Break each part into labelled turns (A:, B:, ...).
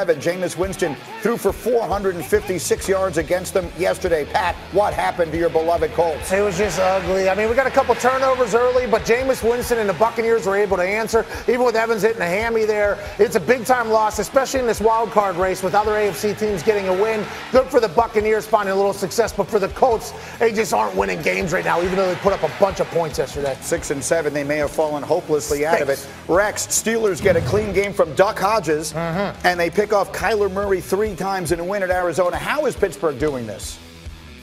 A: Jameis Winston threw for 456 yards against them yesterday. Pat, what happened to your beloved Colts?
B: It was just ugly. I mean, we got a couple turnovers early, but Jameis Winston and the Buccaneers were able to answer. Even with Evans hitting a hammy there, it's a big-time loss, especially in this wild card race with other AFC teams getting a win. Good for the Buccaneers finding a little success, but for the Colts, they just aren't winning games right now, even though they put up a bunch of points yesterday.
A: 6-7, they may have fallen hopelessly out of it. Rex, Steelers get a clean game from Duck Hodges, and they pick off Kyler Murray 3 times in a win at Arizona. How is Pittsburgh doing this?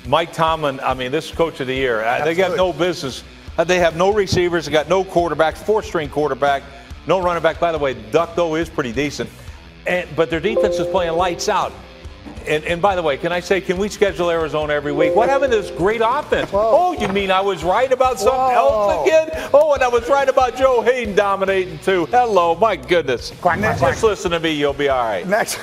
C: Mike Tomlin, I mean, this is coach of the year. They got no business. They have no receivers. They got no quarterbacks, 4th-string quarterback, no running back. By the way, Duck, though, is pretty decent. But their defense is playing lights out. And by the way, can I say, can we schedule Arizona every week? What happened to this great offense?
B: Whoa.
C: Oh, you mean I was right about something else again? Oh, and I was right about Joe Hayden dominating too. Hello, my goodness. Just listen to me, you'll be all right.
A: Next,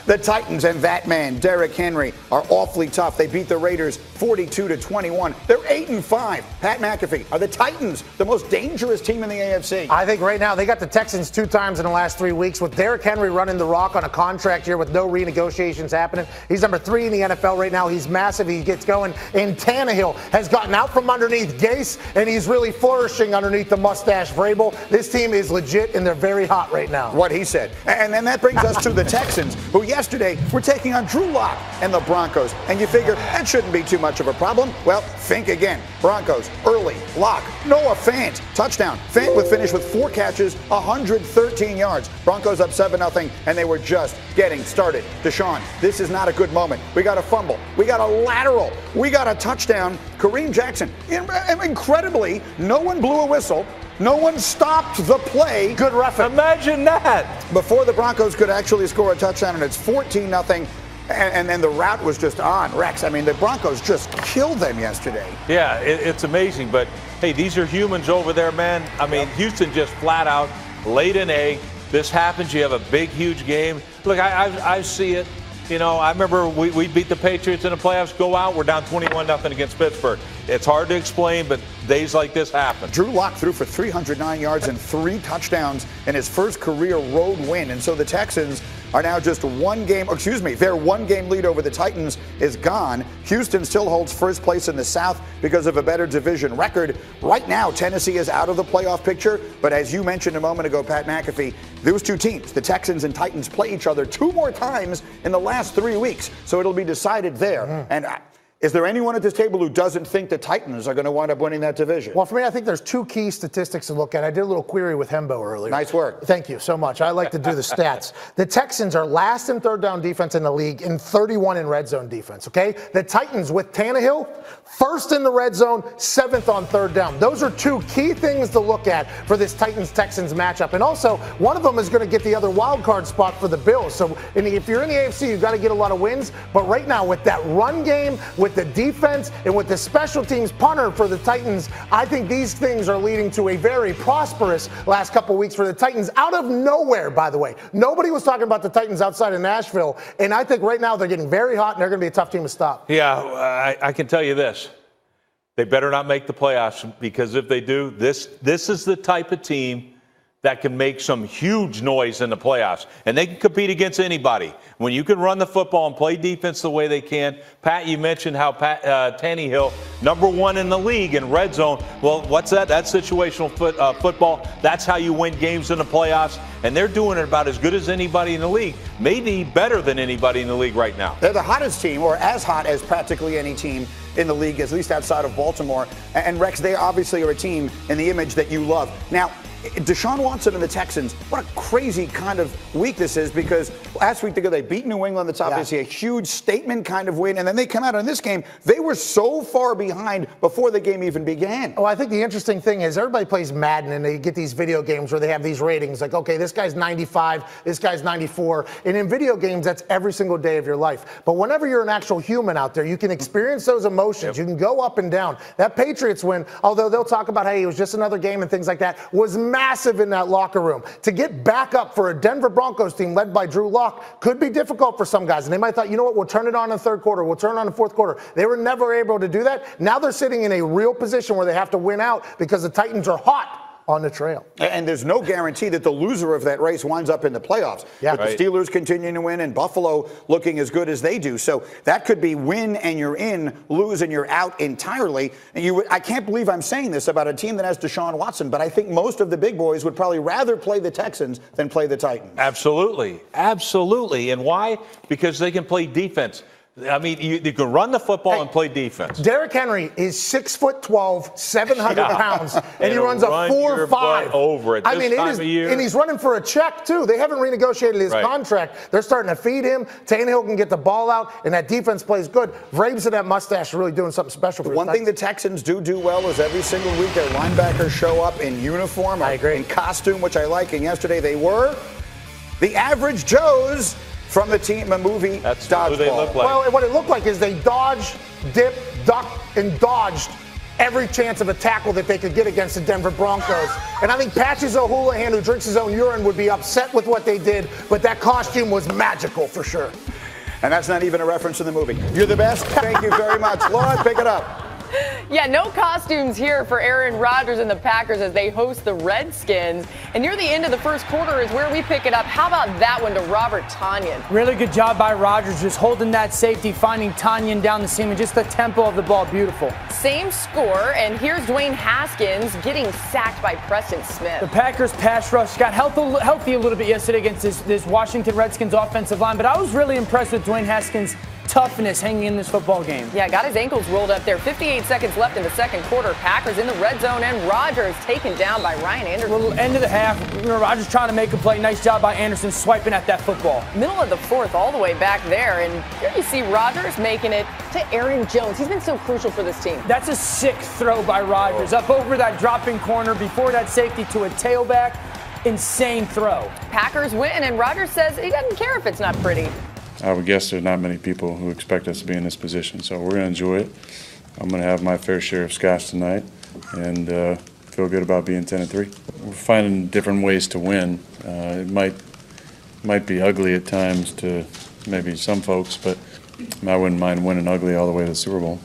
A: the Titans and that man, Derrick Henry, are awfully tough. They beat the Raiders 42-21. They're 8-5. Pat McAfee, are the Titans the most dangerous team in the AFC?
B: I think right now they got the Texans 2 times in the last 3 weeks with Derrick Henry running the rock on a contract year with no renegotiations happening. He's number 3 in the NFL right now. He's massive. He gets going. And Tannehill has gotten out from underneath Gase, and he's really flourishing underneath the mustache Vrabel. This team is legit, and they're very hot right now.
A: What he said. And then that brings us to the Texans, who yesterday were taking on Drew Lock and the Broncos. And you figure that shouldn't be too much of a problem. Well, think again. Broncos, early, Lock, Noah Fant, touchdown. Fant would finish with 4 catches, 113 yards. Broncos up 7-0, and they were just getting started. Deshaun, this is not a good moment. We got a fumble. We got a lateral. We got a touchdown. Kareem Jackson, incredibly, no one blew a whistle. No one stopped the play.
B: Good reference.
C: Imagine that.
A: Before the Broncos could actually score a touchdown, and it's 14-0. And then the route was just on. Rex, I mean, the Broncos just killed them yesterday.
C: Yeah, it's amazing. But, hey, these are humans over there, man. I mean, Houston just flat out laid an egg. This happens. You have a big, huge game. Look, I see it. You know, I remember we beat the Patriots in the playoffs, go out, we're down 21-0 against Pittsburgh. It's hard to explain, but days like this happen.
A: Drew Lock threw for 309 yards and 3 touchdowns in his first career road win. And so the Texans are now just their 1 game lead over the Titans is gone. Houston still holds first place in the South because of a better division record. Right now, Tennessee is out of the playoff picture. But as you mentioned a moment ago, Pat McAfee, those 2 teams, the Texans and Titans, play each other 2 more times in the last 3 weeks. So it'll be decided there. And is there anyone at this table who doesn't think the Titans are going to wind up winning that division?
B: Well, for me, I think there's 2 key statistics to look at. I did a little query with Hembo earlier.
A: Nice work.
B: Thank you so much. I like to do the stats. The Texans are last in 3rd down defense in the league and 31 in red zone defense, okay? The Titans with Tannehill, 1st in the red zone, 7th on 3rd down. Those are 2 key things to look at for this Titans-Texans matchup. And also, one of them is going to get the other wild card spot for the Bills. So if you're in the AFC, you've got to get a lot of wins. But right now, with that run game, with the defense, and with the special teams punter for the Titans, I think these things are leading to a very prosperous last couple weeks for the Titans. Out of nowhere, by the way. Nobody was talking about the Titans outside of Nashville. And I think right now they're getting very hot, and they're going to be a tough team to stop.
C: Yeah, I can tell you this. They better not make the playoffs, because if they do, this is the type of team that can make some huge noise in the playoffs. And they can compete against anybody. When you can run the football and play defense the way they can. Pat, you mentioned how Tannehill, number 1 in the league in red zone. Well, what's that? That's situational football. That's how you win games in the playoffs. And they're doing it about as good as anybody in the league. Maybe better than anybody in the league right now.
A: They're the hottest team, or as hot as practically any team in the league, at least outside of Baltimore. And Rex, they obviously are a team in the image that you love. Now, Deshaun Watson and the Texans, what a crazy kind of week this is, because last week they beat New England. That's obviously a huge statement kind of win. And then they come out in this game. They were so far behind before the game even began.
B: Well, I think the interesting thing is everybody plays Madden, and they get these video games where they have these ratings like, okay, this guy's 95, this guy's 94. And in video games, that's every single day of your life. But whenever you're an actual human out there, you can experience those emotions. You can go up and down. That Patriots win, although they'll talk about, hey, it was just another game and things like that, was massive in that locker room. To get back up for a Denver Broncos team led by Drew Lock could be difficult for some guys. And they might have thought, you know what, we'll turn it on in the 3rd quarter. We'll turn it on in the 4th quarter. They were never able to do that. Now they're sitting in a real position where they have to win out because the Titans are hot on the trail.
A: And there's no guarantee that the loser of that race winds up in the playoffs.
B: Yeah.
A: With the Steelers continuing to win and Buffalo looking as good as they do. So that could be win and you're in, lose and you're out entirely. And I can't believe I'm saying this about a team that has Deshaun Watson, but I think most of the big boys would probably rather play the Texans than play the Titans.
C: Absolutely. Absolutely. And why? Because they can play defense. I mean, you can run the football and play defense.
B: Derrick Henry is 6'12", 700 pounds, and he runs a 4.5
C: over at this time of year.
B: And he's running for a check too. They haven't renegotiated his contract. They're starting to feed him. Tannehill can get the ball out, and that defense plays good. Vrabes and that mustache are really doing something special for the
A: One thing the Texans do well is every single week their linebackers show up in uniform,
B: I agree,
A: in costume, which I like. And yesterday they were the average Joes from the team, a movie.
C: That's
A: dodgeball.
C: who they look like.
B: Well, what it looked like is they dodged, dipped, ducked, and dodged every chance of a tackle that they could get against the Denver Broncos. And I think Patches O'Houlihan, who drinks his own urine, would be upset with what they did, but that costume was magical for sure.
A: And that's not even a reference to the movie. You're the best. Thank you very much. Lauren, pick it up.
D: Yeah, no costumes here for Aaron Rodgers and the Packers as they host the Redskins. And near the end of the first quarter is where we pick it up. How about that one to Robert Tonyan?
E: Really good job by Rodgers, just holding that safety, finding Tonyan down the seam, and just the tempo of the ball, beautiful.
D: Same score, and here's Dwayne Haskins getting sacked by Preston Smith.
E: The Packers pass rush got healthy a little bit yesterday against this Washington Redskins offensive line, but I was really impressed with Dwayne Haskins' toughness hanging in this football game.
D: Yeah, got his ankles rolled up there. 58 seconds left in the second quarter. Packers in the red zone, and Rodgers taken down by Ryan Anderson.
E: Little end of the half, Rodgers trying to make a play. Nice job by Anderson swiping at that football.
D: Middle of the fourth, all the way back there, and here you see Rodgers making it to Aaron Jones. He's been so crucial for this team.
E: That's a sick throw by Rodgers. Up over that dropping corner before that safety to a tailback. Insane throw.
D: Packers win, and Rodgers says he doesn't care if it's not pretty.
F: I would guess there's not many people who expect us to be in this position, so we're going to enjoy it. I'm going to have my fair share of scotch tonight and feel good about being 10-3. We're finding different ways to win. It might be ugly at times to maybe some folks, but I wouldn't mind winning ugly all the way to the Super Bowl.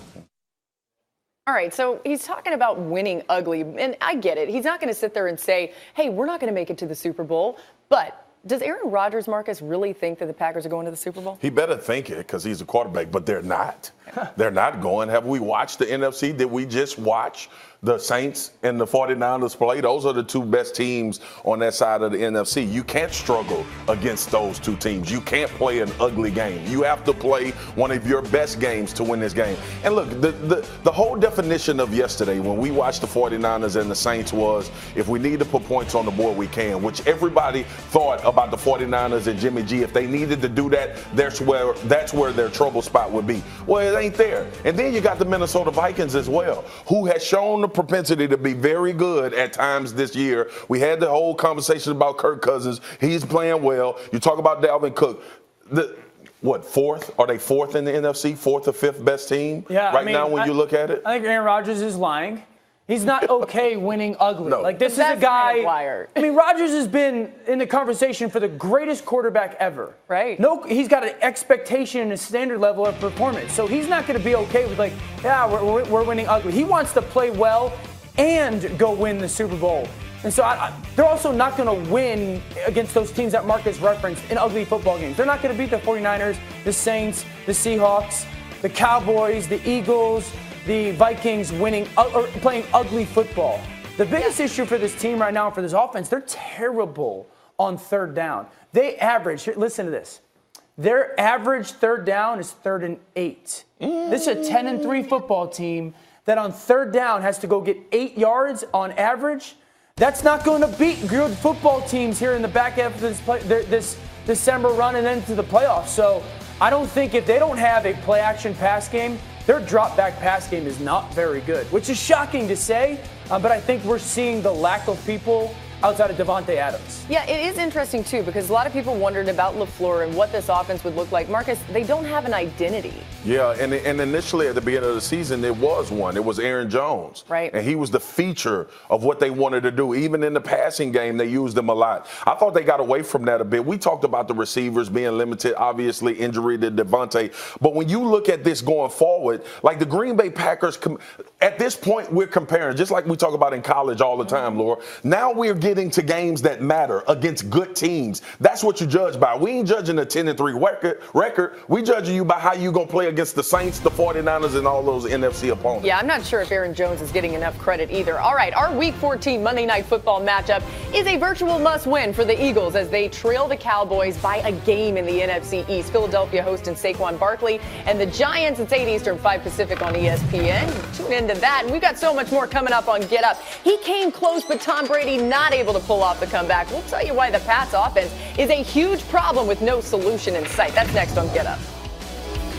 D: All right, so he's talking about winning ugly, and I get it. He's not going to sit there and say, hey, we're not going to make it to the Super Bowl, but does Aaron Rodgers, Marcus, really think that the Packers are going to the Super Bowl?
G: He better think it because he's a quarterback, but they're not. They're not going. Have we watched the NFC? Did we just watch the Saints and the 49ers play? Those are the two best teams on that side of the NFC. You can't struggle against those two teams. You can't play an ugly game. You have to play one of your best games to win this game. And look, the whole definition of yesterday when we watched the 49ers and the Saints was if we need to put points on the board, we can, which everybody thought about the 49ers and Jimmy G. If they needed to do that, that's where their trouble spot would be. Well, it ain't there. And then you got the Minnesota Vikings as well, who has shown the propensity to be very good at times this year. We had the whole conversation about Kirk Cousins. He's playing well. You talk about Dalvin Cook. Fourth? Are they fourth in the NFC? Fourth or fifth best team now when you look at it?
E: I think Aaron Rodgers is lying. He's not okay winning ugly.
G: No.
E: Like, this is a guy. I mean, Rodgers has been in the conversation for the greatest quarterback ever.
D: Right.
E: No, he's got an expectation and a standard level of performance. So he's not going to be okay with, like, yeah, we're winning ugly. He wants to play well and go win the Super Bowl. And so they're also not going to win against those teams that Marcus referenced in ugly football games. They're not going to beat the 49ers, the Saints, the Seahawks, the Cowboys, the Eagles, the Vikings winning or playing ugly football. The biggest issue for this team right now, for this offense, they're terrible on third down. They average, listen to this, their average third down is 3rd and 8. This is a 10-3 football team that on third down has to go get 8 yards on average. That's not going to beat good football teams here in the back half of this December run and then to the playoffs. So I don't think if they don't have a play-action pass game, their drop-back pass game is not very good, which is shocking to say, but I think we're seeing the lack of people outside of Devontae Adams.
D: Yeah, it is interesting, too, because a lot of people wondered about LaFleur and what this offense would look like. Marcus, they don't have an identity.
G: Yeah, and initially at the beginning of the season, there was one. It was Aaron Jones.
D: Right.
G: And he was the feature of what they wanted to do. Even in the passing game, they used him a lot. I thought they got away from that a bit. We talked about the receivers being limited, obviously injury to Devontae. But when you look at this going forward, forward, like the Green Bay Packers, at this point, we're comparing, just like we talk about in college all the time, Laura. Now we're getting to games that matter against good teams. That's what you judge by. We ain't judging a 10-3 record. We judging you by how you going to play against the Saints, the 49ers, and all those NFC opponents.
D: Yeah, I'm not sure if Aaron Jones is getting enough credit either. All right, our Week 14 Monday Night Football matchup is a virtual must-win for the Eagles as they trail the Cowboys by a game in the NFC East. Philadelphia hosting Saquon Barkley and the Giants. It's 8 Eastern, 5 Pacific on ESPN. Tune into that. And we've got so much more coming up on Get Up. He came close, but Tom Brady not able to pull off the comeback. We'll tell you why the Pats offense is a huge problem with no solution in sight. That's next on Get Up.